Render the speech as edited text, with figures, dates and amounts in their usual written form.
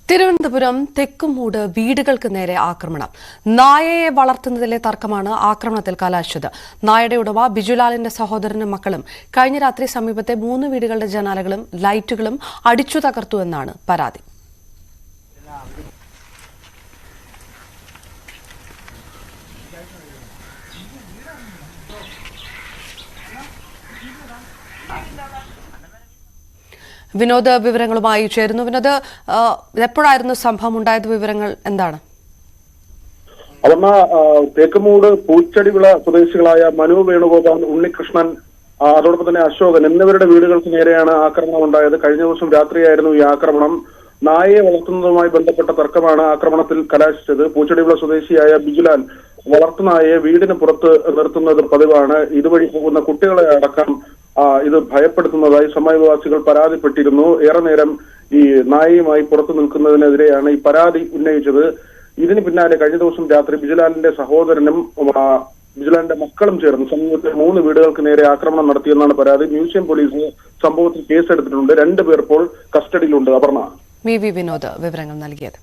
തിരുവനന്തപുരം തെക്കുംമൂട് വീടുകൾക്ക് നേരെ ആക്രമണം. നായയെ വളർത്തുന്നതിലെ തർക്കമാണ് ആക്രമണത്തിൽ കലാശിച്ചത്. നായയുടെ ഉടമ ബിജുലാലിന്റെ സഹോദരനും മക്കളും കഴിഞ്ഞ രാത്രി സമീപത്തെ 3 വീടുകളുടെ ജനാലകളും ലൈറ്റുകളും അടിച്ചു തകർത്തുവെന്നാണ് പരാതി. വിനോദ് വിവരങ്ങളുമായി ചേരുന്നു. വിനോദ്, എപ്പോഴായിരുന്നു സംഭവം ഉണ്ടായത്? വിവരങ്ങൾ എന്താണ്? അവർണ തേക്കുമൂട് പൂച്ചടിവിള സ്വദേശികളായ മനു വേണുഗോപാൽ, ഉണ്ണികൃഷ്ണൻ, അതോടൊപ്പം തന്നെ അശോകൻ എന്നിവരുടെ വീടുകൾക്ക് നേരെയാണ് ആക്രമണം ഉണ്ടായത്. കഴിഞ്ഞ ദിവസം രാത്രിയായിരുന്നു ഈ ആക്രമണം. നായയെ വളർത്തുന്നതുമായി ബന്ധപ്പെട്ട തർക്കമാണ് ആക്രമണത്തിൽ കലാശിച്ചത്. പൂച്ചടിവിള സ്വദേശിയായ ബിജുലാൽ വളർത്തുനായയെ വീടിന് പുറത്ത് നിർത്തുന്നത് പതിവാണ്. ഇതുവഴി പോകുന്ന കുട്ടികളെ അടക്കം ഇത് ഭയപ്പെടുത്തുന്നതായി സമീപവാസികൾ പരാതിപ്പെട്ടിരുന്നു. ഏറെ നേരം ഈ നായയുമായി പുറത്തു നിൽക്കുന്നതിനെതിരെയാണ് ഈ പരാതി ഉന്നയിച്ചത്. ഇതിന് പിന്നാലെ കഴിഞ്ഞ ദിവസം രാത്രി ബിജുലാലിന്റെ സഹോദരനും ബിജുലാലിന്റെ മക്കളും ചേർന്ന് സമീപത്തെ 3 വീടുകൾക്ക് നേരെ ആക്രമണം നടത്തിയെന്നാണ് പരാതി. മ്യൂസിയം പോലീസ് സംഭവത്തിൽ കേസെടുത്തിട്ടുണ്ട്. 2 പേർ ഇപ്പോൾ കസ്റ്റഡിയിലുണ്ട്. അപർണ. വി വിനോദ് വിവരങ്ങൾ നൽകിയത്.